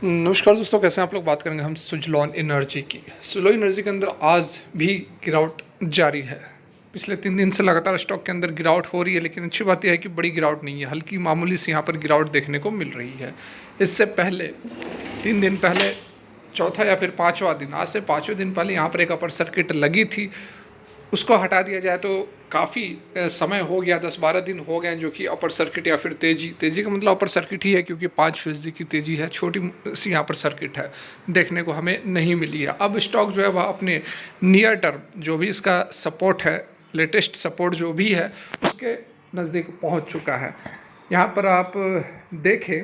नमस्कार दोस्तों, कैसे हैं आप लोग। बात करेंगे हम सुजलॉन एनर्जी की। सुजलॉन एनर्जी के अंदर आज भी गिरावट जारी है। पिछले 3 दिन से लगातार स्टॉक के अंदर गिरावट हो रही है, लेकिन अच्छी बात यह है कि बड़ी गिरावट नहीं है, हल्की मामूली सी यहाँ पर गिरावट देखने को मिल रही है। इससे पहले 3 दिन पहले चौथा या फिर पाँचवा दिन, आज से 5वें दिन पहले यहाँ पर एक अपर सर्किट लगी थी। उसको हटा दिया जाए तो काफ़ी समय हो गया, 10-12 दिन हो गए, जो कि अपर सर्किट या फिर तेज़ी का मतलब अपर सर्किट ही है, क्योंकि 5% की तेज़ी है, छोटी सी यहाँ पर सर्किट है, देखने को हमें नहीं मिली है। अब स्टॉक जो है वह अपने नियर टर्म जो भी इसका सपोर्ट है, लेटेस्ट सपोर्ट जो भी है, उसके नज़दीक पहुँच चुका है। यहाँ पर आप देखें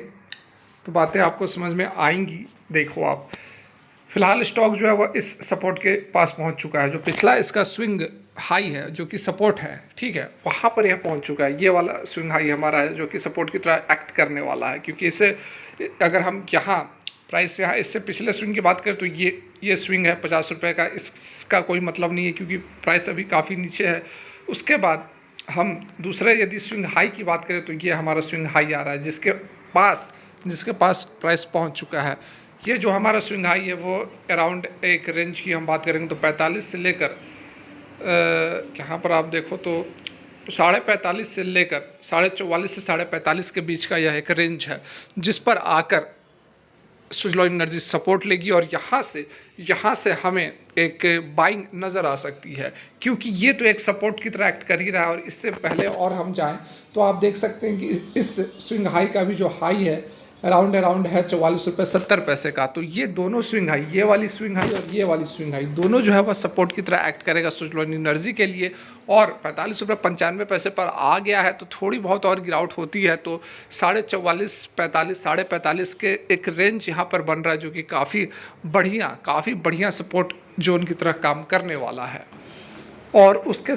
तो बातें आपको समझ में आएंगी। देखो आप, फिलहाल स्टॉक जो है वह इस सपोर्ट के पास पहुंच चुका है। जो पिछला इसका स्विंग हाई है, जो कि सपोर्ट है, ठीक है, वहां पर यह पहुंच चुका है। ये वाला स्विंग हाई हमारा है, जो कि सपोर्ट की तरह एक्ट करने वाला है, क्योंकि इसे अगर हम यहाँ प्राइस यहाँ इससे पिछले स्विंग की बात करें तो ये स्विंग है 50 रुपये का, इसका कोई मतलब नहीं है, क्योंकि प्राइस अभी काफ़ी नीचे है। उसके बाद हम दूसरे यदि स्विंग हाई की बात करें तो ये हमारा स्विंग हाई आ रहा है, जिसके पास प्राइस पहुंच चुका है। ये जो हमारा स्विंग हाई है वो अराउंड एक रेंज की हम बात करेंगे तो 45 से लेकर यहाँ पर आप देखो तो 45.5 से लेकर 44.5 से 45.5 के बीच का यह एक रेंज है, जिस पर आकर सुजलॉन एनर्जी सपोर्ट लेगी, और यहाँ से हमें एक बाइंग नज़र आ सकती है, क्योंकि ये तो एक सपोर्ट की तरह एक्ट कर ही रहा है। और इससे पहले और हम जाएं तो आप देख सकते हैं कि इस स्विंग हाई का भी जो हाई है अराउंड है 44.70 रुपये का। तो ये दोनों स्विंग हाई, ये वाली स्विंग हाई और ये वाली स्विंग हाई, दोनों जो है वह सपोर्ट की तरह एक्ट करेगा सुजलॉन एनर्जी के लिए। और 45.95 रुपये पर आ गया है तो थोड़ी बहुत और गिरावट होती है तो 44.5 45 45.5 के एक रेंज यहाँ पर बन रहा है, जो कि काफ़ी बढ़िया सपोर्ट जोन की तरह काम करने वाला है। और उसके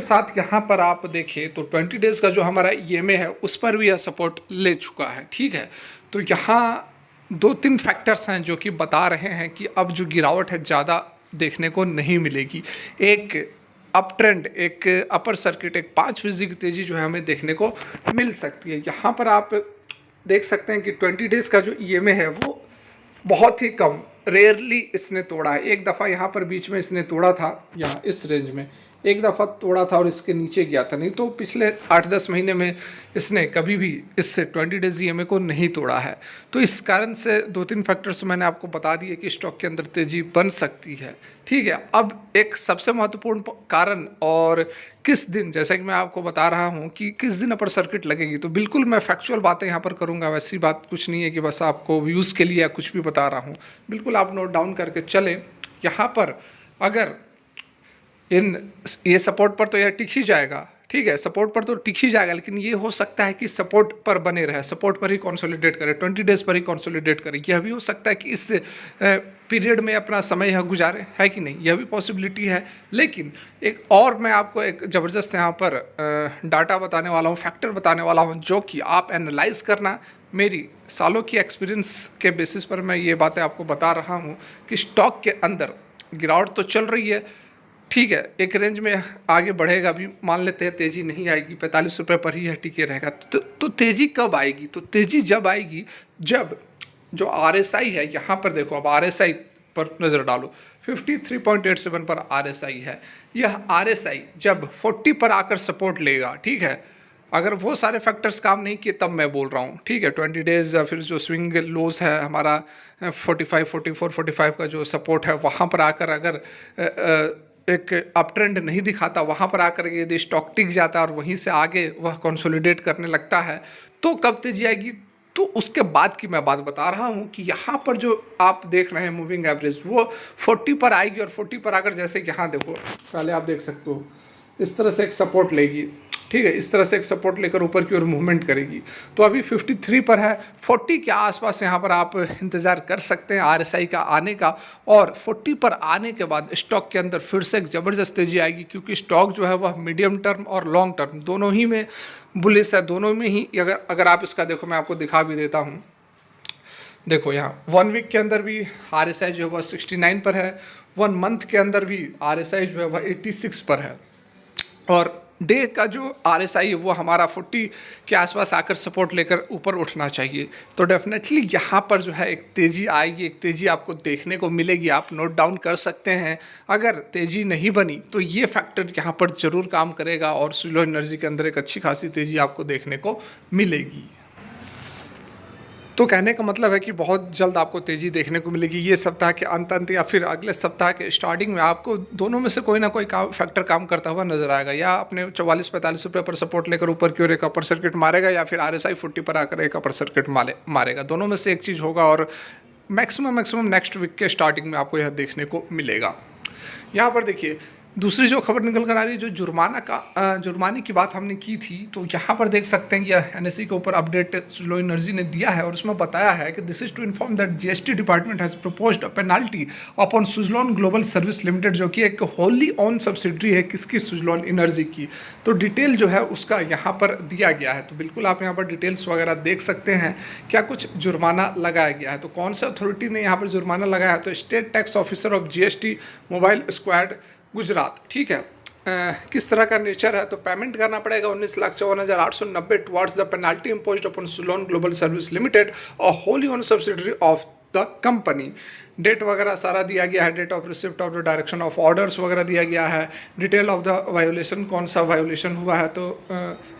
साथ यहाँ पर आप देखिए तो 20 डेज़ का जो हमारा ईएमए है उस पर भी यह सपोर्ट ले चुका है, ठीक है। तो यहाँ 2-3 फैक्टर्स हैं जो कि बता रहे हैं कि अब जो गिरावट है ज़्यादा देखने को नहीं मिलेगी। एक अप ट्रेंड, एक अपर सर्किट, एक 5% की तेज़ी जो है हमें देखने को मिल सकती है। यहाँ पर आप देख सकते हैं कि 20 डेज़ का जो ईएमए है वो बहुत ही कम, रेयरली इसने तोड़ा है। एक दफ़ा यहाँ पर बीच में इसने तोड़ा था, यहाँ इस रेंज में एक दफ़ा तोड़ा था और इसके नीचे गया था, नहीं तो पिछले 8-10 महीने में इसने कभी भी इससे 20 डेज ईएमए को नहीं तोड़ा है। तो इस कारण से 2-3 फैक्टर्स मैंने आपको बता दिए कि स्टॉक के अंदर तेज़ी बन सकती है, ठीक है। अब एक सबसे महत्वपूर्ण कारण, और किस दिन, जैसा कि मैं आपको बता रहा हूं कि किस दिन अपर सर्किट लगेगी, तो बिल्कुल मैं फैक्चुअल बातें यहाँ पर करूँगा, वैसी बात कुछ नहीं है कि बस आपको व्यूज़ के लिए या कुछ भी बता रहा हूँ। बिल्कुल आप नोट डाउन करके चलें। यहाँ पर अगर ये सपोर्ट पर तो यह टिक ही जाएगा, ठीक है, सपोर्ट पर तो टिक ही जाएगा, लेकिन ये हो सकता है कि सपोर्ट पर बने रहे, सपोर्ट पर ही कंसोलिडेट करे, 20 डेज़ पर ही कंसोलिडेट करे। यह भी हो सकता है कि इस पीरियड में अपना समय यह गुजारे, है कि नहीं, यह भी पॉसिबिलिटी है। लेकिन एक और मैं आपको एक ज़बरदस्त यहाँ पर डाटा बताने वाला हूँ, फैक्टर बताने वाला हूँ, जो कि आप एनालाइज करना। मेरी सालों की एक्सपीरियंस के बेसिस पर मैं ये बातें आपको बता रहा हूँ कि स्टॉक के अंदर गिरावट तो चल रही है, ठीक है, एक रेंज में आगे बढ़ेगा भी, मान लेते हैं तेज़ी नहीं आएगी, 45 रुपये पर ही यह टिके रहेगा। तो तेज़ी कब आएगी? तो तेज़ी जब आएगी जब जो RSI है, यहाँ पर देखो, अब RSI पर नज़र डालो, 53.87 पर RSI है। यह RSI जब 40 पर आकर सपोर्ट लेगा, ठीक है, अगर वो सारे फैक्टर्स काम नहीं किए तब मैं बोल रहा हूँ, ठीक है, 20 डेज़ या फिर जो स्विंग लोज है हमारा 45, 44, 45 का जो सपोर्ट है, वहाँ पर आकर अगर एक अप ट्रेंड नहीं दिखाता, वहाँ पर आकर यदि स्टॉक टिक जाता है और वहीं से आगे वह कंसोलिडेट करने लगता है, तो कब तेजी आएगी? तो उसके बाद की मैं बात बता रहा हूँ कि यहाँ पर जो आप देख रहे हैं मूविंग एवरेज, वो 40 पर आएगी, और 40 पर आकर, जैसे कि यहाँ देखो, पहले आप देख सकते हो इस तरह से एक सपोर्ट लेगी, ठीक है, इस तरह से एक सपोर्ट लेकर ऊपर की ओर मूवमेंट करेगी। तो अभी 53 पर है, 40 के आसपास यहाँ पर आप इंतज़ार कर सकते हैं RSI का आने का, और 40 पर आने के बाद स्टॉक के अंदर फिर से एक ज़बरदस्त तेज़ी आएगी, क्योंकि स्टॉक जो है वह मीडियम टर्म और लॉन्ग टर्म दोनों ही में बुलिश है, दोनों में ही। अगर आप इसका देखो, मैं आपको दिखा भी देता हूँ, देखो यहाँ 1 वीक के अंदर भी RSI जो है वह 69 पर है, 1 मंथ के अंदर भी RSI जो है वह 86 पर है, और डे का जो RSI है वो हमारा 40 के आसपास आकर सपोर्ट लेकर ऊपर उठना चाहिए। तो डेफिनेटली यहाँ पर जो है एक तेज़ी आएगी, एक तेज़ी आपको देखने को मिलेगी, आप नोट डाउन कर सकते हैं। अगर तेज़ी नहीं बनी तो ये फैक्टर यहाँ पर ज़रूर काम करेगा और सुलो एनर्जी के अंदर एक अच्छी खासी तेज़ी आपको देखने को मिलेगी। तो कहने का मतलब है कि बहुत जल्द आपको तेज़ी देखने को मिलेगी। ये सप्ताह के अंत या फिर अगले सप्ताह के स्टार्टिंग में आपको दोनों में से कोई ना कोई फैक्टर काम करता हुआ नजर आएगा। या अपने 44-45 रुपये पर सपोर्ट लेकर ऊपर की ओर एक अपर सर्किट मारेगा, या फिर RSI 40 पर आकर एक अपर सर्किट मारेगा। दोनों में से एक चीज़ होगा और मैक्सिमम नेक्स्ट वीक के स्टार्टिंग में आपको यह देखने को मिलेगा। यहाँ पर देखिए दूसरी जो खबर निकल कर आ रही है, जो जुर्माने की बात हमने की थी, तो यहाँ पर देख सकते हैं कि NSE के ऊपर अपडेट सुलो एनर्जी ने दिया है और उसमें बताया है कि this is to inform that GST department has proposed a penalty upon Suzlon Global service Limited, जो कि एक होली ऑन सब्सिडरी है किसकी, सुजलॉन एनर्जी की। तो डिटेल जो है उसका यहाँ पर दिया गया है। तो बिल्कुल आप यहाँ पर डिटेल्स वगैरह देख सकते हैं क्या कुछ जुर्माना लगाया गया है। तो कौन सा अथॉरिटी ने यहाँ पर जुर्माना लगाया है, तो state tax officer of GST mobile squad Gujarat. ठीक है, किस तरह का नेचर है, तो पेमेंट करना पड़ेगा 19,54,890 towards the penalty imposed upon Sulon global service limited और wholly own subsidiary of the company. Date वगैरह सारा दिया गया है, date of receipt of the direction of orders वगैरह दिया गया है, डिटेल ऑफ द वायोलेशन, कौन सा वायोलेशन हुआ है, तो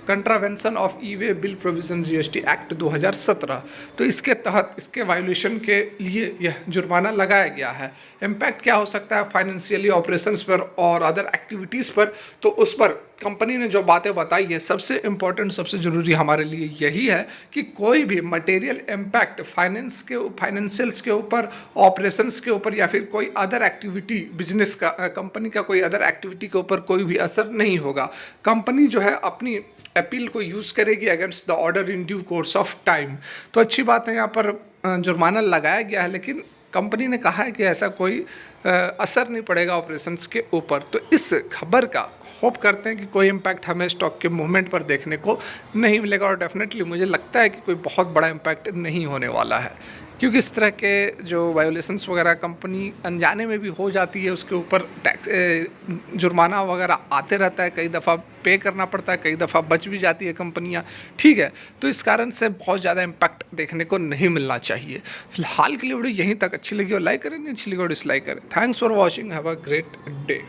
contravention of e-way bill provision GST act 2017। तो इसके तहत इसके वायोलेशन के लिए यह जुर्माना लगाया गया है। इम्पैक्ट क्या हो सकता है फाइनेंशियली ऑपरेशंस पर और अदर एक्टिविटीज़ पर, तो उस पर कंपनी ने जो बातें बताई है, सबसे इम्पोर्टेंट सबसे ज़रूरी हमारे लिए यही है कि कोई भी मटेरियल इम्पैक्ट फाइनेंशियल्स के ऊपर, ऑपरेशंस के ऊपर या फिर कोई अदर एक्टिविटी बिजनेस का, कंपनी का कोई अदर एक्टिविटी के ऊपर कोई भी असर नहीं होगा। कंपनी जो है अपनी अपील को यूज़ करेगी against the order in due course of time. तो अच्छी बात है, यहाँ पर जुर्माना लगाया गया है, लेकिन कंपनी ने कहा है कि ऐसा कोई असर नहीं पड़ेगा ऑपरेशंस के ऊपर। तो इस खबर का होप करते हैं कि कोई इम्पैक्ट हमें स्टॉक के मूवमेंट पर देखने को नहीं मिलेगा और डेफिनेटली मुझे लगता है कि कोई बहुत बड़ा इम्पैक्ट नहीं होने वाला है, क्योंकि इस तरह के जो वायोलेशंस वगैरह कंपनी अनजाने में भी हो जाती है, उसके ऊपर टैक्स जुर्माना वगैरह आते रहता है, कई दफ़ा पे करना पड़ता है, कई दफ़ा बच भी जाती है कंपनियां। ठीक है, तो इस कारण से बहुत ज़्यादा इम्पैक्ट देखने को नहीं मिलना चाहिए। फिलहाल के लिए वीडियो यहीं तक। अच्छी लगी हो लाइक करें, नहीं अच्छी लगी हो डिसलाइक करें। Thanks for watching, have a great day.